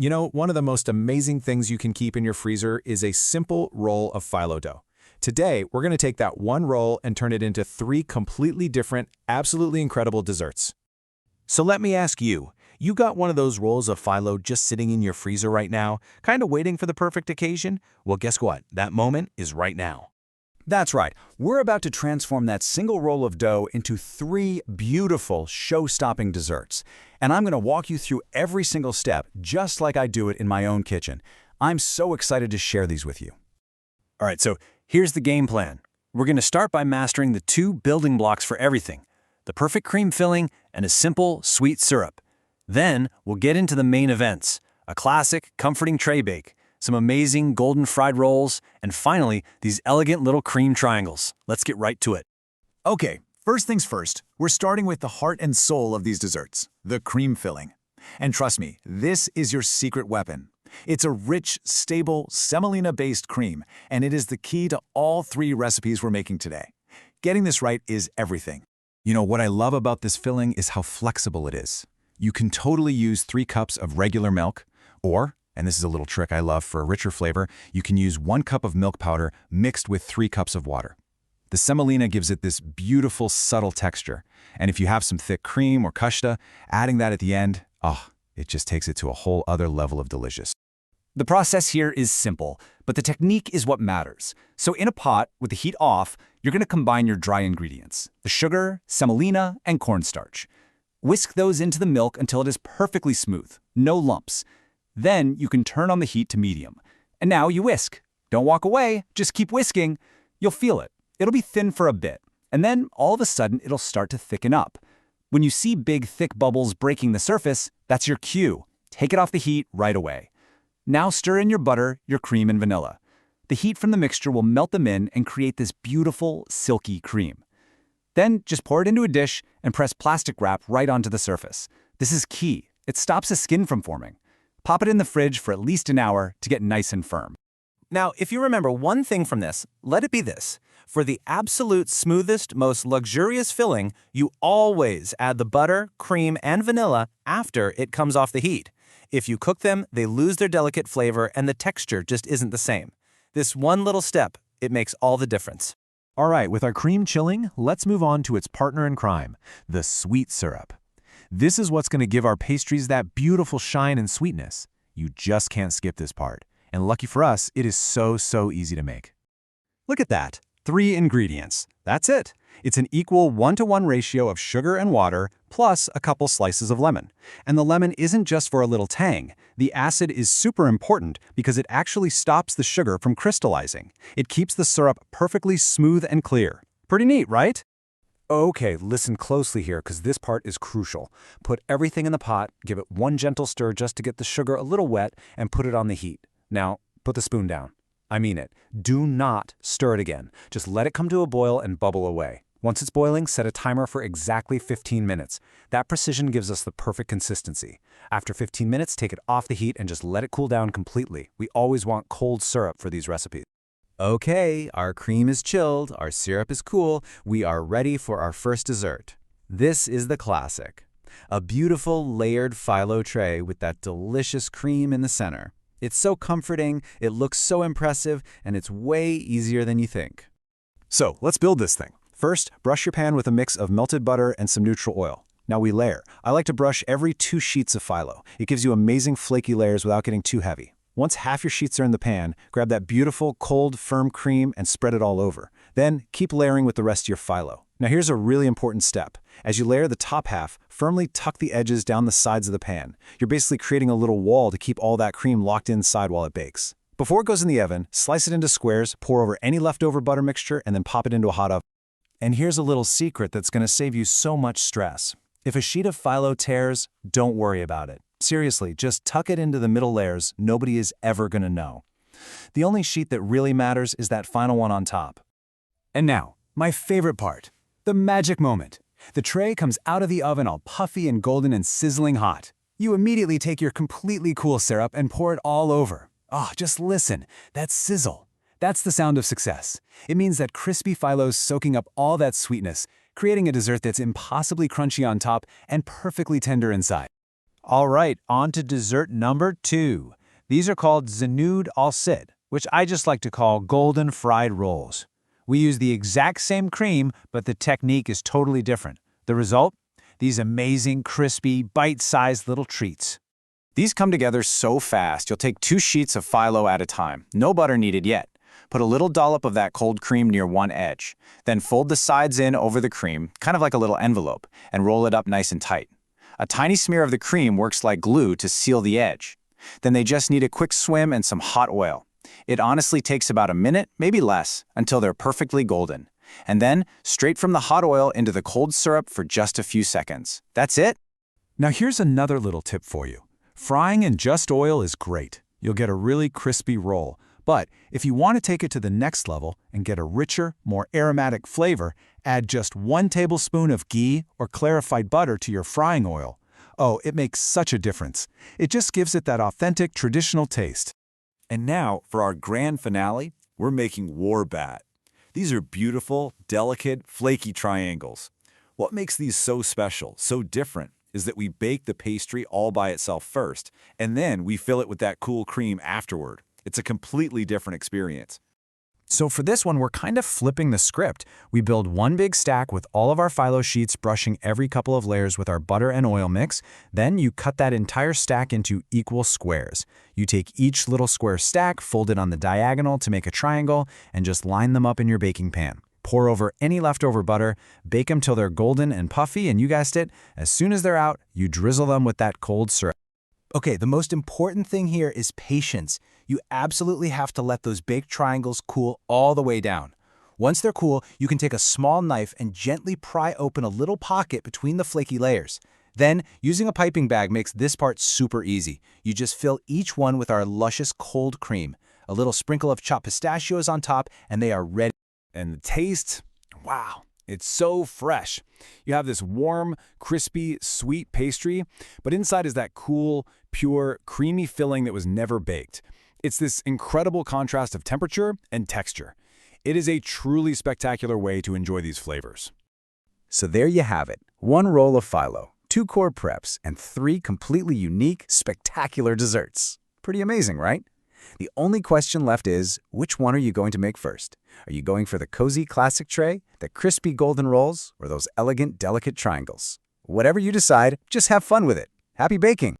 You know, one of the most amazing things you can keep in your freezer is a simple roll of phyllo dough. Today, we're going to take that one roll and turn it into 3 completely different, absolutely incredible desserts. So let me ask you, you got one of those rolls of phyllo just sitting in your freezer right now, kind of waiting for the perfect occasion? Well, guess what? That moment is right now. That's right. We're about to transform that single roll of dough into 3 beautiful, show-stopping desserts. And I'm going to walk you through every single step, just like I do it in my own kitchen. I'm so excited to share these with you. All right, so here's the game plan. We're going to start by mastering the 2 building blocks for everything, the perfect cream filling and a simple, sweet syrup. Then we'll get into the main events, a classic, comforting tray bake, some amazing golden fried rolls, and finally, these elegant little cream triangles. Let's get right to it. Okay, first things first, we're starting with the heart and soul of these desserts, the cream filling. And trust me, this is your secret weapon. It's a rich, stable, semolina-based cream, and it is the key to all 3 recipes we're making today. Getting this right is everything. You know, what I love about this filling is how flexible it is. You can totally use 3 cups of regular milk, or, and this is a little trick I love for a richer flavor, you can use 1 cup of milk powder mixed with 3 cups of water. The semolina gives it this beautiful, subtle texture, and if you have some thick cream or kashta, adding that at the end, it just takes it to a whole other level of delicious. The process here is simple, but the technique is what matters. So in a pot, with the heat off, you're going to combine your dry ingredients, the sugar, semolina, and cornstarch. Whisk those into the milk until it is perfectly smooth, no lumps. Then you can turn on the heat to medium. And now you whisk. Don't walk away, just keep whisking. You'll feel it. It'll be thin for a bit, and then all of a sudden it'll start to thicken up. When you see big, thick bubbles breaking the surface, that's your cue. Take it off the heat right away. Now stir in your butter, your cream, and vanilla. The heat from the mixture will melt them in and create this beautiful, silky cream. Then just pour it into a dish and press plastic wrap right onto the surface. This is key. It stops the skin from forming. Pop it in the fridge for at least an hour to get nice and firm. Now, if you remember one thing from this, let it be this. For the absolute smoothest, most luxurious filling, you always add the butter, cream, and vanilla after it comes off the heat. If you cook them, they lose their delicate flavor and the texture just isn't the same. This one little step, it makes all the difference. All right, with our cream chilling, let's move on to its partner in crime, the sweet syrup. This is what's going to give our pastries that beautiful shine and sweetness. You just can't skip this part. And lucky for us, it is so easy to make. Look at that. 3 ingredients. That's it. It's an equal 1-to-1 ratio of sugar and water, plus a couple slices of lemon. And the lemon isn't just for a little tang. The acid is super important because it actually stops the sugar from crystallizing. It keeps the syrup perfectly smooth and clear. Pretty neat, right? Okay, listen closely here because this part is crucial. Put everything in the pot, give it 1 gentle stir just to get the sugar a little wet, and put it on the heat. Now, put the spoon down. I mean it. Do not stir it again. Just let it come to a boil and bubble away. Once it's boiling, set a timer for exactly 15 minutes. That precision gives us the perfect consistency. After 15 minutes, take it off the heat and just let it cool down completely. We always want cold syrup for these recipes. Okay, our cream is chilled, our syrup is cool, we are ready for our first dessert. This is the classic. A beautiful layered phyllo tray with that delicious cream in the center. It's so comforting, it looks so impressive, and it's way easier than you think. So, let's build this thing. First, brush your pan with a mix of melted butter and some neutral oil. Now we layer. I like to brush every 2 sheets of phyllo. It gives you amazing flaky layers without getting too heavy. Once half your sheets are in the pan, grab that beautiful, cold, firm cream and spread it all over. Then, keep layering with the rest of your phyllo. Now here's a really important step. As you layer the top half, firmly tuck the edges down the sides of the pan. You're basically creating a little wall to keep all that cream locked inside while it bakes. Before it goes in the oven, slice it into squares, pour over any leftover butter mixture, and then pop it into a hot oven. And here's a little secret that's going to save you so much stress. If a sheet of phyllo tears, don't worry about it. Seriously, just tuck it into the middle layers. Nobody is ever going to know. The only sheet that really matters is that final one on top. And now, my favorite part, the magic moment. The tray comes out of the oven all puffy and golden and sizzling hot. You immediately take your completely cool syrup and pour it all over. Oh, just listen, that sizzle. That's the sound of success. It means that crispy phyllo's soaking up all that sweetness, creating a dessert that's impossibly crunchy on top and perfectly tender inside. All right, on to dessert number 2. These are called Znoud al-Sitt, which I just like to call golden fried rolls. We use the exact same cream, but the technique is totally different. The result? These amazing, crispy, bite-sized little treats. These come together so fast, you'll take 2 sheets of phyllo at a time. No butter needed yet. Put a little dollop of that cold cream near one edge. Then fold the sides in over the cream, kind of like a little envelope, and roll it up nice and tight. A tiny smear of the cream works like glue to seal the edge. Then they just need a quick swim and some hot oil. It honestly takes about a minute, maybe less, until they're perfectly golden. And then, straight from the hot oil into the cold syrup for just a few seconds. That's it. Now here's another little tip for you. Frying in just oil is great. You'll get a really crispy roll. But if you want to take it to the next level and get a richer, more aromatic flavor, add just 1 tablespoon of ghee or clarified butter to your frying oil. Oh, it makes such a difference. It just gives it that authentic, traditional taste. And now, for our grand finale, we're making warbat. These are beautiful, delicate, flaky triangles. What makes these so special, so different, is that we bake the pastry all by itself first, and then we fill it with that cool cream afterward. It's a completely different experience. So for this one, we're kind of flipping the script. We build one big stack with all of our phyllo sheets, brushing every couple of layers with our butter and oil mix. Then you cut that entire stack into equal squares. You take each little square stack, fold it on the diagonal to make a triangle, and just line them up in your baking pan. Pour over any leftover butter, bake them till they're golden and puffy, and you guessed it, as soon as they're out, you drizzle them with that cold syrup. Okay, the most important thing here is patience. You absolutely have to let those baked triangles cool all the way down. Once they're cool, you can take a small knife and gently pry open a little pocket between the flaky layers. Then, using a piping bag makes this part super easy. You just fill each one with our luscious cold cream. A little sprinkle of chopped pistachios on top, and they are ready. And the taste, wow, it's so fresh. You have this warm, crispy, sweet pastry, but inside is that cool, pure, creamy filling that was never baked. It's this incredible contrast of temperature and texture. It is a truly spectacular way to enjoy these flavors. So there you have it. 1 roll of phyllo, 2 core preps, and 3 completely unique, spectacular desserts. Pretty amazing, right? The only question left is, which one are you going to make first? Are you going for the cozy classic tray, the crispy golden rolls, or those elegant, delicate triangles? Whatever you decide, just have fun with it. Happy baking!